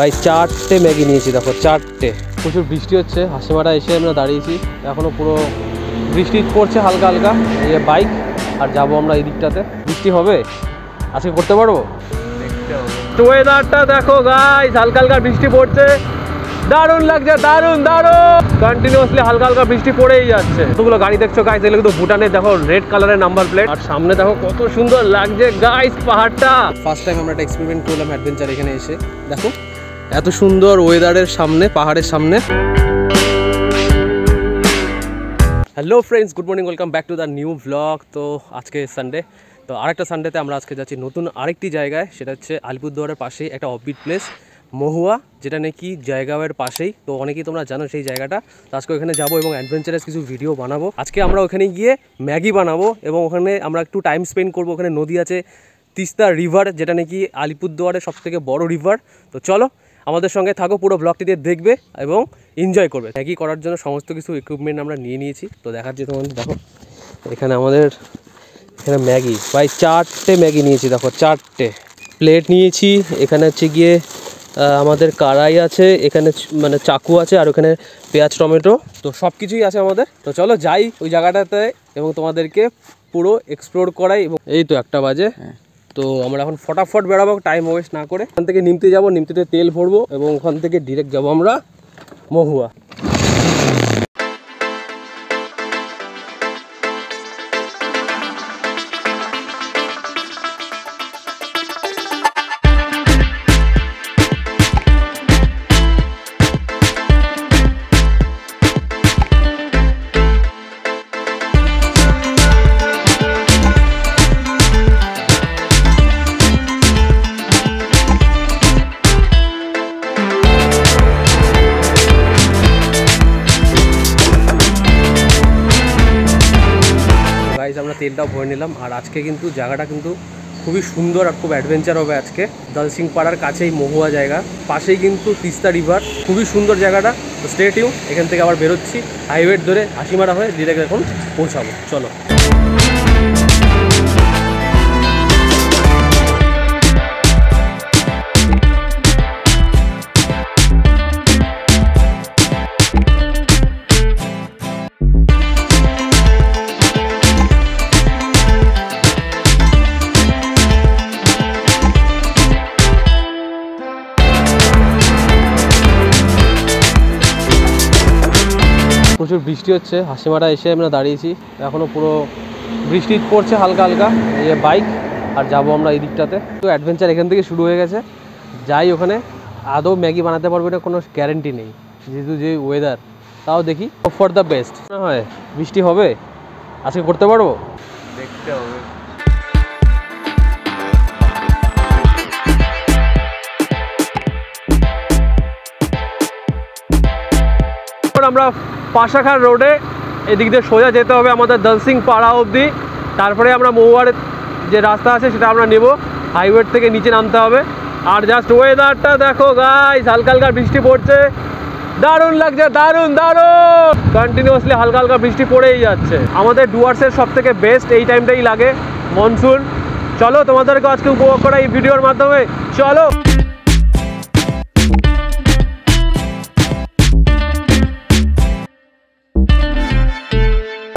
ভাই চারটে ম্যাগি নিয়েছি, দেখো চারটে। প্রচুর বৃষ্টি হচ্ছে, হাসিমারা এসে আমরা দাঁড়িয়েছি, এখনো পুরো বৃষ্টি পড়ছে হালকা হালকা। এই যে বাইক, আর যাবো আমরা এই দিকটাতে। বৃষ্টি হবে, আজকে করতে পারবো? ওয়েদারটা দেখো গাইস, হালকা হালকা বৃষ্টি পড়ছে, দারুণ লাগছে, দারুণ দারুণ। কন্টিনিউয়াসলি হালকা হালকা বৃষ্টি পড়েই যাচ্ছে। কতগুলো গাড়ি দেখছো গাইস, এগুলো কিন্তু ভুটানের, দেখো রেড কালারের নাম্বার প্লেট। আর সামনে দেখো কত সুন্দর লাগছে গাইস পাহাড়টা। ফার্স্ট টাইম আমরা একটা এক্সপেরিমেন্ট করলাম অ্যাডভেঞ্চার এখানে এসে। দেখো এত সুন্দর ওয়েদারের সামনে, পাহাড়ের সামনে। Hello friends, good morning, welcome back to the new blog. তো আজকে সানডে, তো আরেকটা সানডেতে আমরা আজকে যাচ্ছি নতুন আরেকটি জায়গায়। সেটা হচ্ছে আলিপুরদুয়ারের পাশেই একটা অফবিট প্লেস মহুয়া, যেটা নাকি জায়গার পাশেই। তো অনেকেই তোমরা জানো সেই জায়গাটা। তো আজকে ওখানে যাবো এবং অ্যাডভেঞ্চারাস কিছু ভিডিও বানাবো। আজকে আমরা ওখানে গিয়ে ম্যাগি বানাবো এবং ওখানে আমরা একটু টাইম স্পেন্ড করবো। ওখানে নদী আছে, তিস্তা রিভার, যেটা নাকি আলিপুরদুয়ারের সবথেকে বড় রিভার। তো চলো আমাদের সঙ্গে থাকো, পুরো ব্লগটিতে দেখবে এবং এনজয় করবে। ম্যাগি করার জন্য সমস্ত কিছু ইকুইপমেন্ট আমরা নিয়ে নিয়েছি। তো দেখাচ্ছি তোমাদের, দেখো এখানে আমাদের এখানে ম্যাগি, প্রায় চারটে ম্যাগি নিয়েছি। দেখো চারটে প্লেট নিয়েছি। এখানে হচ্ছে গিয়ে আমাদের কড়াই আছে, এখানে মানে চাকু আছে, আর ওখানে পেঁয়াজ টমেটো, তো সব কিছুই আছে আমাদের। তো চলো যাই ওই জায়গাটাতে এবং তোমাদেরকে পুরো এক্সপ্লোর করাই। এবং এই তো 1টা বাজে। তো আমরা এখন ফটাফট বেরাবো, টাইম ওয়েস্ট না করে। ওখান থেকে নিমতে যাবো, নিমতেতে তেল ভরবো এবং ওখান থেকে ডিরেক্ট যাবো আমরা মহুয়া। আমরা তেলটাও ভরে নিলাম। আর আজকে কিন্তু জায়গাটা কিন্তু খুবই সুন্দর আর খুব অ্যাডভেঞ্চার হবে আজকে। দলসিং পাড়ার কাছেই মহুয়া জায়গা, পাশেই কিন্তু তিস্তা রিভার, খুবই সুন্দর জায়গাটা। তো স্টে টিউন, এখান থেকে আবার বেরোচ্ছি হাইওয়ে ধরে হাসিমারা হয়ে ডিরেক্ট এখন পৌঁছাবো। চলো প্রচুর বৃষ্টি হচ্ছে, হাসিমারা এসে আমরা দাঁড়িয়েছি, এখনও পুরো বৃষ্টি পড়ছে হালকা হালকা। এই যে বাইক, আর যাবো আমরা এই দিকটাতে। তো অ্যাডভেঞ্চার এখান থেকে শুরু হয়ে গেছে। যাই ওখানে, আদৌ ম্যাগি বানাতে পারবো এটা কোনো গ্যারেন্টি নেই, যেহেতু যে ওয়েদার। তাও দেখি, ফর দ্য বেস্ট। না হয় বৃষ্টি হবে, আজকে করতে পারবো, দেখতে হবে। আমরা পাশাখার রোডে এদিক দিয়ে সোজা যেতে হবে আমাদের দলসিং পাড়া অবধি। তারপরে আমরা মহুয়ার যে রাস্তা আছে সেটা আমরা নেব, হাইওয়ে থেকে নিচে নামতে হবে। আর জাস্ট ওয়েদারটা দেখো গাইস, হালকা হালকা বৃষ্টি পড়ছে, দারুণ লাগছে, দারুণ দারুণ। কন্টিনিউয়াসলি হালকা হালকা বৃষ্টি পড়েই যাচ্ছে। আমাদের ডুয়ার্সের সব থেকে বেস্ট এই টাইমটাই লাগে, মনসুন। চলো তোমাদেরকে আজকে উপভোগ করা এই ভিডিওর মাধ্যমে, চলো।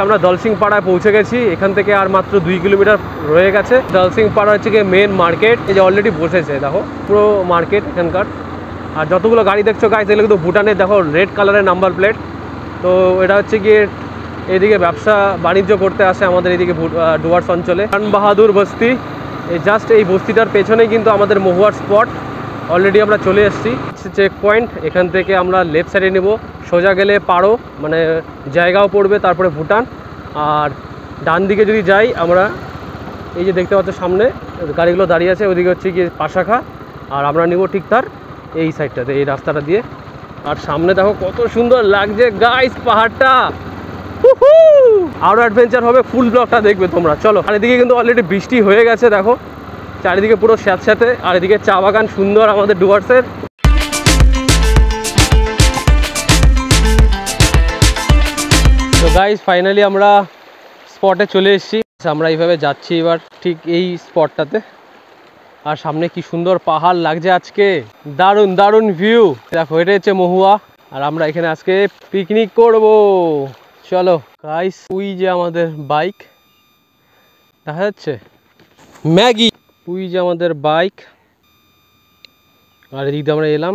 আমরা দলসিং পাড়ায় পৌঁছে গেছি। এখান থেকে আর মাত্র 2 কিলোমিটার রয়ে গেছে। দলসিং পাড়া হচ্ছে গিয়ে মেন মার্কেট। এই যে অলরেডি বসেছে, দেখো পুরো মার্কেট এখানকার। আর যতগুলো গাড়ি দেখছো গাইস, এগুলো কিন্তু ভুটানের, দেখো রেড কালারের নাম্বার প্লেট। তো এটা হচ্ছে গিয়ে এদিকে ব্যবসা বাণিজ্য করতে আসে আমাদের এদিকে ডুয়ার্স অঞ্চলে। খান বাহাদুর বস্তি, এই জাস্ট এই বস্তিটার পেছনেই কিন্তু আমাদের মহুয়ার স্পট। অলরেডি আমরা চলে এসেছি চেক পয়েন্ট। এখান থেকে আমরা লেফট সাইডে নেব, সোজা গেলে পারো মানে জায়গাও পড়বে, তারপরে ভুটান। আর ডান দিকে যদি যাই আমরা, এই যে দেখতে পাচ্ছ সামনে গাড়িগুলো দাঁড়িয়ে আছে, ওইদিকে হচ্ছে গিয়ে পাশাখা। আর আমরা নেব ঠিক তার এই সাইডটাতে, এই রাস্তাটা দিয়ে। আর সামনে দেখো কত সুন্দর লাগছে গাইস পাহাড়টা। আরও অ্যাডভেঞ্চার হবে, ফুল ব্লগটা দেখবে তোমরা, চলো। আর এদিকে কিন্তু অলরেডি বৃষ্টি হয়ে গেছে, দেখো চারিদিকে পুরো স্যাঁতস্যাঁতে। আর এদিকে চা বাগান সুন্দর আমাদের ডুয়ার্সের। তো গাইস ফাইনালি আমরা স্পটে চলে এসেছি। আমরা এইভাবে যাচ্ছি এবার ঠিক এই স্পটটাতে। আর সামনে কি সুন্দর পাহাড় লাগছে আজকে, দারুণ দারুণ ভিউ। দেখো এটা হচ্ছে মহুয়া, আর আমরা এখানে আজকে পিকনিক করব। চলো গাইস, ওই যে আমাদের বাইক দেখা যাচ্ছে, ম্যাগি, ওই যে আমাদের বাইক, আর এদিক দিয়ে আমরা এলাম,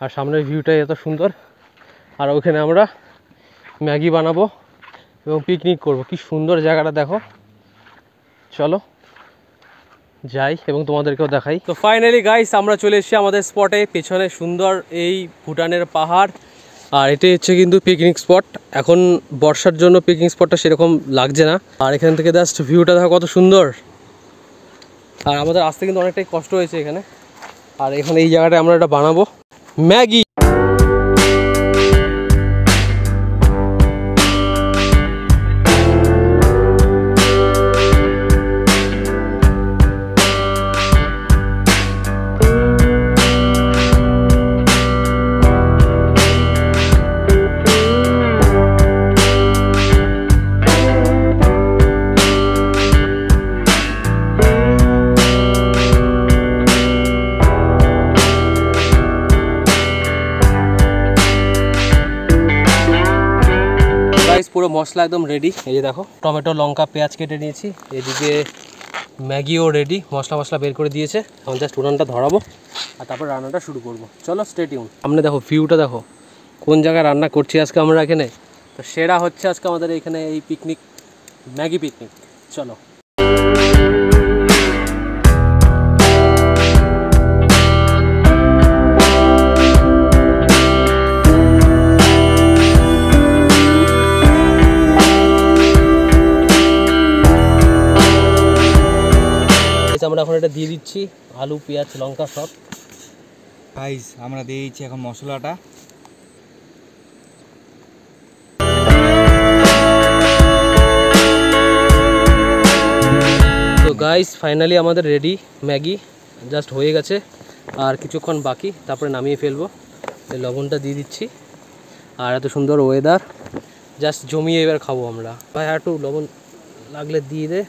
আর সামনের ভিউটা এত সুন্দর। আর ওখানে আমরা ম্যাগি বানাবো এবং পিকনিক করব। কি সুন্দর জায়গাটা দেখো, চলো যাই এবং তোমাদেরকেও দেখাই। তো ফাইনালি গাইস আমরা চলে এসেছি আমাদের স্পটে, পেছনে সুন্দর এই ভুটানের পাহাড়, আর এটাই হচ্ছে কিন্তু পিকনিক স্পট। এখন বর্ষার জন্য পিকনিক স্পটটা সেরকম লাগছে না, আর এখান থেকে জাস্ট ভিউটা দেখো কত সুন্দর। আর আমাদের আসতে কিন্তু অনেকটাই কষ্ট হয়েছে এখানে, আর এখানে এই জায়গাটায় আমরা এটা বানাবো ম্যাগি। পুরো মশলা একদম রেডি, এই যে দেখো টমেটো লঙ্কা পেঁয়াজ কেটে নিয়েছি, এদিকে ম্যাগিও রেডি, মশলা বের করে দিয়েছে। এখন জাস্ট উনানটা ধরাবো আর তারপর রান্নাটা শুরু করবো। চলো স্টে টিউন। সামনে দেখো ভিউটা দেখো, কোন জায়গায় রান্না করছি আজকে আমরা এখানে। তো সেরা হচ্ছে আজকে আমাদের এখানে এই পিকনিক, ম্যাগি পিকনিক। চলো আমরা এখন এটা দিয়ে দিচ্ছি, আলু পেঁয়াজ লঙ্কা সব। গাইস আমরা দিয়ে দিচ্ছি এখন মশলাটা। তো গাইস ফাইনালি আমাদের রেডি ম্যাগি, জাস্ট হয়ে গেছে, আর কিছুক্ষণ বাকি, তারপরে নামিয়ে ফেলবো। এই লবণটা দিয়ে দিচ্ছি, আর এত সুন্দর ওয়েদার, জাস্ট জমিয়ে এবার খাবো আমরা। ভাই আর একটু লবণ লাগলে দিয়ে দে।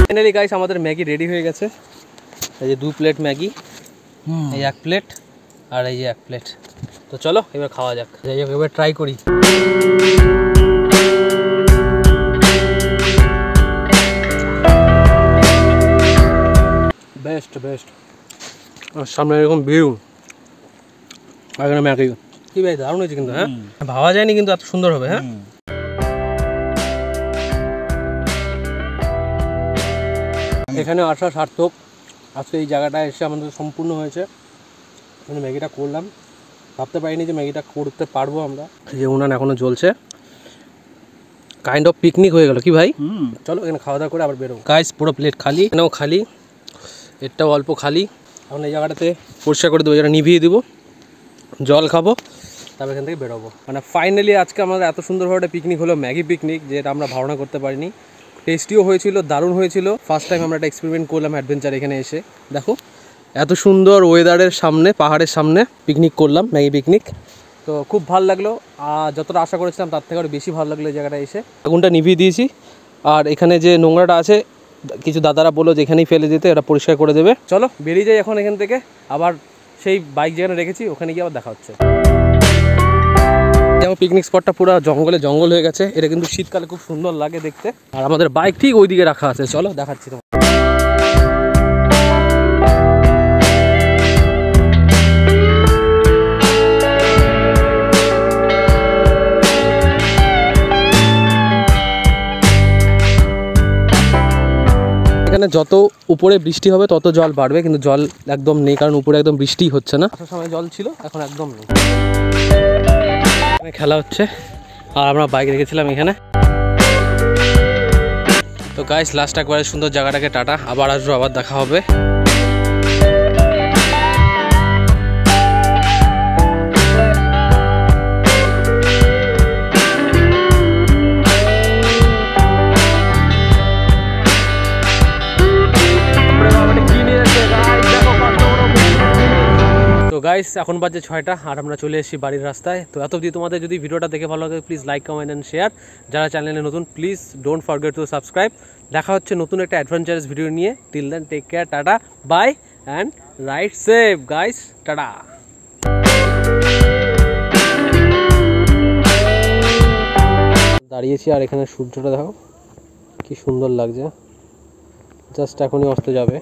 ফাইনালি গাইস আমাদের ম্যাগি রেডি হয়ে গেছে। এই যে 2 প্লেট ম্যাগি, এই 1 প্লেট আর এই যে 1 প্লেট। তো চলো এবার খাওয়া যাক, যাই হোক এবার ট্রাই করি। বেস্ট বেস্ট, আর সামনে এরকম ভিউ, আর এখানে ম্যাগি, কি ভাই দারুণ হয়েছে কিন্তু। হ্যাঁ ভাবা যায়নি কিন্তু এত সুন্দর হবে। হ্যাঁ এখানে আসা সার্থক, আজকে এই জায়গাটায় এসে আমাদের সম্পূর্ণ হয়েছে। মানে ম্যাগিটা করলাম, ভাবতে পারিনি যে ম্যাগিটা করতে পারবো আমরা। যে উনান এখনও জ্বলছে, কাইন্ড অফ পিকনিক হয়ে গেল কি ভাই। চলো এখানে খাওয়া দাওয়া করে আবার বেরোবো। গাইস পুরো প্লেট খালি, এখানেও খালি, এটাও অল্প খালি। এখন এই জায়গাটাতে পরিষ্কার করে দেবো, যেটা নিভিয়ে দেবো, জল খাবো, তারপর এখান থেকে বেরোবো। মানে ফাইনালি আজকে আমাদের এত সুন্দরভাবে পিকনিক হলো, ম্যাগি পিকনিক, যেটা আমরা ধারণা করতে পারিনি। টেস্টিও হয়েছিল, দারুণ হয়েছিল। ফার্স্ট টাইম আমরা একটা এক্সপেরিমেন্ট করলাম অ্যাডভেঞ্চার এখানে এসে। দেখো এত সুন্দর ওয়েদারের সামনে, পাহাড়ের সামনে পিকনিক করলাম, ম্যাগি পিকনিক। তো খুব ভালো লাগলো, আর যতটা আশা করেছিলাম তার থেকে আরও বেশি ভালো লাগলো এই জায়গাটা এসে। আগুনটা নিভিয়ে দিয়েছি, আর এখানে যে নোংরাটা আছে কিছু দাদারা বললো যে এখানেই ফেলে দিতে, এটা পরিষ্কার করে দেবে। চলো বেরিয়ে যাই এখন এখান থেকে, আবার সেই বাইক যেখানে রেখেছি ওখানে গিয়ে আবার দেখা হচ্ছে। যেমন পিকনিক স্পটটা পুরো জঙ্গলে জঙ্গল হয়ে গেছে, এটা কিন্তু শীতকালে খুব সুন্দর লাগে দেখতে। আর আমাদের বাইক ঠিক ওইদিকে রাখা আছে, চলো দেখাচ্ছি তোমার। এখানে যত উপরে বৃষ্টি হবে তত জল বাড়বে, কিন্তু জল একদম নেই, কারণ উপরে একদম বৃষ্টি হচ্ছে না। আসার সময় জল ছিল, এখন একদম নেই। এখানে খেলা হচ্ছে, আর আমরা বাইক রেখেছিলাম এখানে। তো গাইস লাস্ট একবারে সুন্দর জায়গাটাকে টাটা, আবার আসবো, আবার দেখা হবে। গাইস এখন বাজে 6টা আর আমরা চলে এসেছি বাড়ির রাস্তায়। তো এত অবধি তোমাদের যদি ভিডিওটা দেখে ভালো লাগে please like comment and share. যারা চ্যানেলে নতুন please don't forget to subscribe. দেখা হচ্ছে নতুন একটা অ্যাডভেঞ্চারাস ভিডিও নিয়ে। Till then take care, tata bye and ride safe guys, tata. দাঁড়িয়েছি আর এখানে সূর্যটা দেখো কি সুন্দর লাগছে, জাস্ট এখনই অস্ত যাবে।